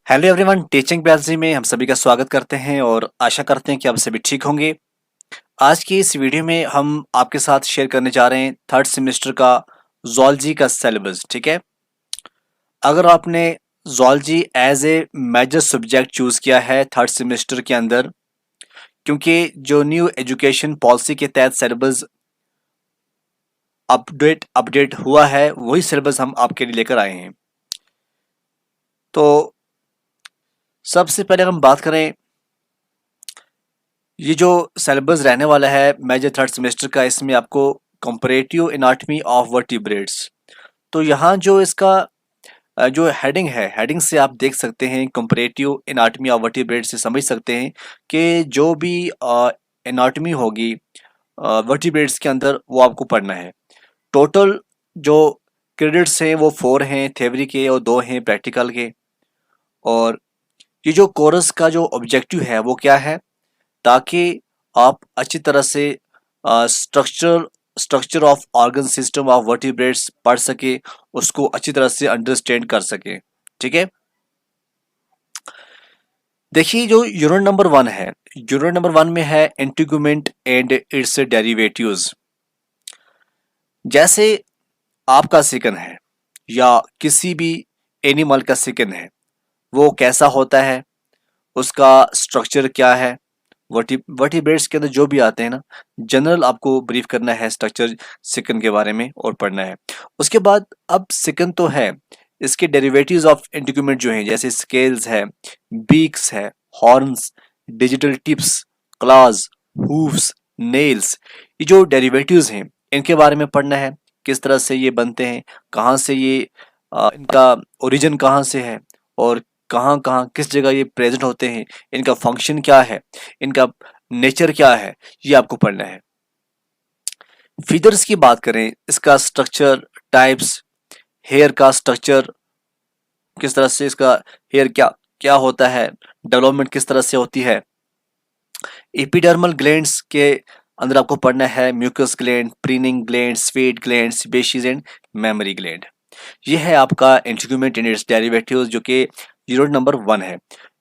Hello everyone, teaching बियॉलॉजी में हम सभी का स्वागत करते हैं और आशा करते हैं कि आप सभी ठीक होंगे। आज की इस वीडियो में हम आपके साथ शेयर करने जा रहे हैं थर्ड सेमेस्टर का ज़ूलॉजी का सिलेबस। ठीक है, अगर आपने zoology as a major subject choose किया है थर्ड सेमेस्टर के अंदर, क्योंकि जो न्यू एजुकेशन पॉलिसी के तहत सिलेबस अपडेट हुआ है, वही सिलेबस हम आपके लिए लेकर आए हैं। तो सबसे पहले हम बात करें, ये जो सिलेबस रहने वाला है मेजर थर्ड सेमेस्टर का, इसमें आपको कंपैरेटिव एनाटॉमी ऑफ वर्टिब्रेट्स, तो यहाँ जो इसका जो हेडिंग है, हेडिंग से आप देख सकते हैं कंपैरेटिव एनाटॉमी ऑफ वर्टिब्रेट्स से समझ सकते हैं कि जो भी एनाटॉमी होगी वर्टिब्रेट्स के अंदर वो आपको पढ़ना है। टोटल जो क्रेडिट्स हैं वो 4 हैं थ्योरी के और 2 हैं प्रैक्टिकल के। और ये जो कोर्स का जो ऑब्जेक्टिव है वो क्या है, ताकि आप अच्छी तरह से structure structure of organ system of vertebrates पढ़ सके, उसको अच्छी तरह से अंडरस्टैंड कर सके। ठीक है, देखिए जो यूनिट नंबर 1 है, यूनिट नंबर 1 में है इंटीग्यूमेंट एंड इट्स डेरिवेटिव्स। जैसे आपका सिकन है या किसी भी एनिमल का सिकन है, वो कैसा होता है, उसका स्ट्रक्चर क्या है, वर्टिब्रेट्स के अंदर जो भी आते हैं ना, जनरल आपको ब्रीफ करना है स्ट्रक्चर सिकन के बारे में और पढ़ना है। उसके बाद अब सिकन तो है, इसके डेरिवेटिव्स ऑफ इंटीग्यूमेंट जो हैं, जैसे स्केल्स है, बीक्स है, horns, digital tips, clause, hoofs, nails, ये जो डेरिवेटिव्स हैं इनके बारे में पढ़ना है। किस तरह से ये बनते हैं, कहाँ से ये इनका ओरिजिन कहाँ से है, और कहाँ कहाँ किस जगह ये प्रेजेंट होते हैं, इनका फंक्शन क्या है, इनका नेचर क्या है, ये आपको पढ़ना है। फीचर्स की बात करें, इसका स्ट्रक्चर, टाइप्स, हेयर का स्ट्रक्चर, किस तरह से इसका हेयर क्या क्या होता है, डेवलपमेंट किस तरह से होती है। एपिडर्मल ग्लैंड्स के अंदर आपको पढ़ना है mucus gland, preening gland, sweat gland, sebaceous and mammary gland. ये है आपका इंटीग्यूमेंट एंड इट्स डेरिवेटिव्स, जो कि यूनिट नंबर 1 है।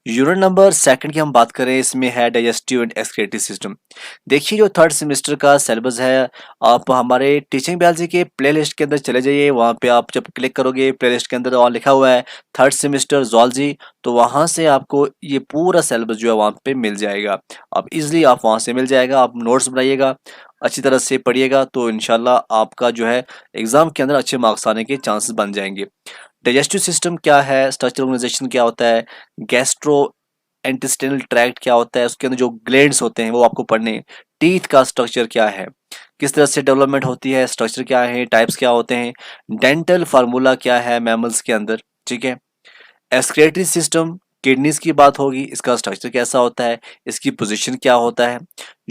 यूनिट नंबर 2 की हम बात करें, इसमें है डाइजेस्टिव एंड एक्सक्रीटरी सिस्टम। देखिए जो थर्ड सेमेस्टर का सिलेबस है, आप हमारे टीचिंग बायोलॉजी के प्लेलिस्ट के अंदर चले जाइए। वहाँ पे आप जब क्लिक करोगे, प्लेलिस्ट के अंदर वहाँ लिखा हुआ है थर्ड सेमेस्टर ज़ूलॉजी, तो वहाँ से आपको ये पूरा सिलेबस जो है वहाँ पे मिल जाएगा। आप इजीली आप वहाँ से मिल जाएगा। आप नोट्स बनाइएगा, अच्छी तरह से पढ़िएगा, तो इंशाल्लाह आपका जो है एग्जाम के अंदर अच्छे मार्क्स आने के चांसेस बन जाएंगे। डाइजेस्टिव सिस्टम क्या है, स्ट्रक्चरल ऑर्गेनाइजेशन क्या होता है, गैस्ट्रो इंटेस्टाइनल ट्रैक्ट क्या होता है, उसके अंदर जो ग्लैंड्स होते हैं वो आपको पढ़ने हैं। टीथ का स्ट्रक्चर क्या है, किस तरह से डेवलपमेंट होती है, स्ट्रक्चर क्या है, टाइप्स क्या होते हैं, डेंटल फार्मूला क्या है मैमल्स के अंदर। ठीक है, एक्सक्रीटरी सिस्टम, किडनीज की बात होगी, इसका स्ट्रक्चर कैसा होता है, इसकी पोजीशन क्या होता है,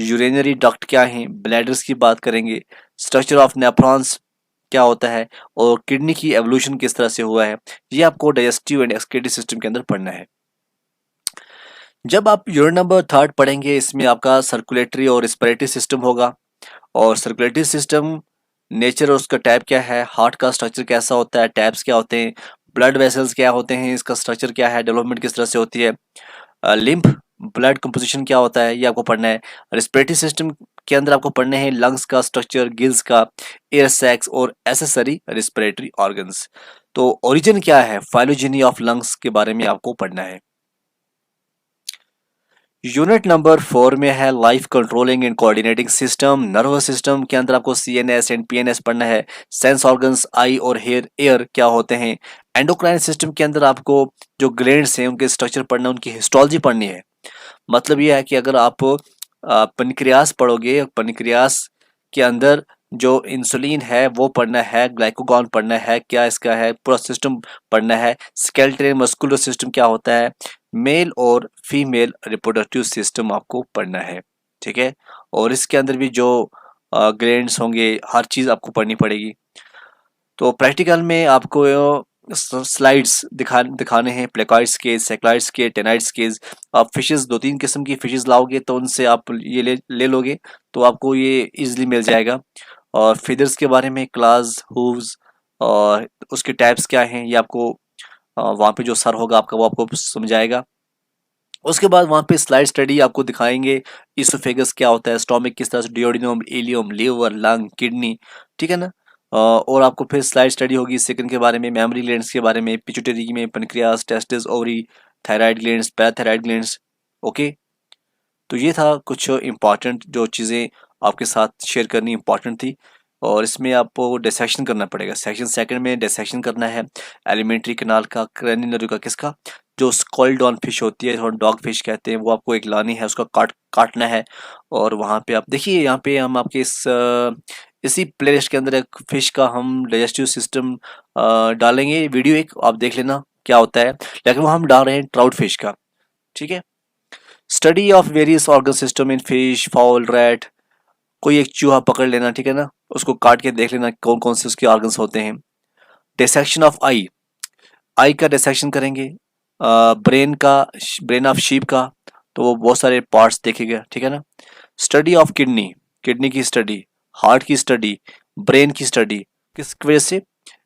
यूरिनरी डक्ट क्या है, ब्लैडर्स की बात करेंगे, स्ट्रक्चर ऑफ नेफ्रॉन्स क्या होता है, और किडनी की एवोल्यूशन किस तरह से हुआ है, ये आपको डाइजेस्टिव एंड एक्सक्रीटरी सिस्टम के अंदर पढ़ना है। जब आप यूनिट नंबर 3 पढ़ेंगे, इसमें आपका सर्कुलेटरी और रिस्पिरेटरी सिस्टम होगा। और सर्कुलेटरी सिस्टम नेचर और उसका टाइप क्या है, हार्ट का स्ट्रक्चर कैसा होता है, टाइप्स क्या होते हैं, ब्लड वेसल्स क्या होते हैं, इसका स्ट्रक्चर क्या है, डेवलपमेंट किस तरह से होती है, लिम्फ ब्लड कंपोजिशन क्या होता है, ये आपको पढ़ना है। रिस्पिरेटरी सिस्टम के अंदर आपको पढ़ने हैं लंग्स का स्ट्रक्चर, गिल्स का, एयर सैक्स और एसेसरी रिस्पिरेटरी ऑर्गन्स। तो ओरिजिन क्या है, फाइलोजेनी ऑफ लंग्स के बारे में आपको पढ़ना है। यूनिट नंबर 4 में है life controlling and coordinating system. Nervous system के अंदर आपको सीएनएस एंड पीएनएस पढ़ना है। सेंस ऑर्गन्स, आई और हेयर एयर क्या होते हैं। एंडोक्राइन सिस्टम के अंदर आपको जो ग्लैंड्स हैं उनके स्ट्रक्चर पढ़ना, उनकी हिस्टोलॉजी पढ़नी है। मतलब ये है कि अगर आप पनक्रियास पढ़ोगे, पनक्रियास के अंदर जो इंसुलिन है वो पढ़ना है, ग्लाइकोगॉन पढ़ना है, क्या इसका है पूरा सिस्टम पढ़ना है। स्केलेटल मस्कुलर सिस्टम क्या होता है, मेल और फीमेल रिप्रोडक्टिव सिस्टम आपको पढ़ना है। ठीक है, और इसके अंदर भी जो ग्लैंड्स होंगे, हर चीज़ आपको पढ़नी पड़ेगी। तो प्रैक्टिकल में आपको स्लाइड्स दिखाने हैं, प्लेकॉइड्स के, सेक्लॉइड्स के, टेनाइड्स के। आप फिशेस 2-3 किस्म की फिशेस लाओगे तो उनसे आप ये ले लोगे, तो आपको ये इजीली मिल जाएगा। और फिदर्स के बारे में, क्लास, हूव्स और उसके टाइप्स क्या हैं, ये आपको वहाँ पे जो सर होगा आपका वो आपको समझाएगा। उसके बाद वहाँ पे स्लाइड स्टडी आपको दिखाएंगे, इसोफेगस क्या होता है, स्टोमिक किस तरह से, duodenum, ileum, liver, lung, kidney, ठीक है ना। और आपको फिर स्लाइड स्टडी होगी सेकंड के बारे में, मेमोरी ग्लैंड्स के बारे में, पिट्यूटरी में, pancreas, testis, ovary, thyroid glands, parathyroid glands. Okay, तो ये था कुछ इम्पॉर्टेंट जो चीज़ें आपके साथ शेयर करनी इम्पॉर्टेंट थी। और इसमें आपको डिसेक्शन करना पड़ेगा। सेक्शन सेकंड में डिसेक्शन करना है एलिमेंट्री कैनाल का, क्रेनिनरी का, किसका, जो स्कॉल्डॉन फिश होती है और डॉग फिश कहते हैं, वो आपको एक लानी है, उसका काटना है। और वहाँ पे आप देखिए, यहाँ पे हम आपके इसी प्लेलिस्ट के अंदर एक फिश का हम डाइजेस्टिव सिस्टम डालेंगे वीडियो, एक आप देख लेना क्या होता है, लेकिन वो हम डाल रहे हैं ट्राउट फिश का। ठीक है। Study of various organ system in fish, foul, rat, कोई एक चूहा पकड़ लेना, ठीक है ना, उसको काट के देख लेना कौन कौन से उसके ऑर्गन्स होते हैं। डिसेक्शन ऑफ आई, आई का डिसेक्शन करेंगे। ब्रेन का, ब्रेन ऑफ शीप का, तो वो बहुत सारे पार्ट्स देखेगा, ठीक है ना। स्टडी ऑफ किडनी, किडनी की स्टडी, हार्ट की स्टडी, ब्रेन की स्टडी, किस वजह से,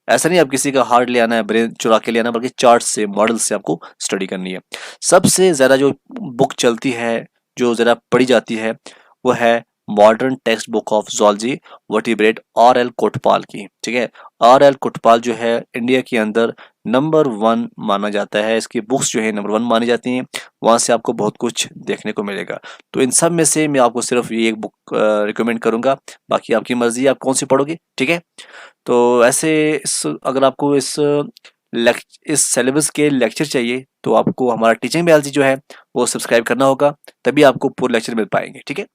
ऐसा नहीं आप किसी का हार्ट ले आना है, ब्रेन चुरा के ले आना, बल्कि चार्ट से, मॉडल से आपको स्टडी करनी है। सबसे ज़्यादा जो बुक चलती है, जो ज़रा पढ़ी जाती है, वो है modern text book of zoology vertebrate, R.L. Kotpal की। ठीक है, R.L. कोटपाल जो है इंडिया के अंदर नंबर 1 माना जाता है, इसकी बुक्स जो है नंबर 1 मानी जाती हैं। वहाँ से आपको बहुत कुछ देखने को मिलेगा। तो इन सब में से मैं आपको सिर्फ ये एक बुक रिकमेंड करूंगा, बाकी आपकी मर्जी, आप कौन सी पढ़ोगे। ठीक है। तो ऐसे अगर आपको इस सिलेबस के लेक्चर चाहिए तो आपको हमारा टीचिंग बायोलॉजी जो है वो सब्सक्राइब करना होगा, तभी आपको पूरे लेक्चर मिल पाएंगे। ठीक है।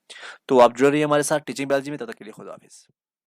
तो आप जुड़े रहिए हमारे साथ टीचिंग बायोलॉजी में, तब तक के लिए खुदा हाफिज़।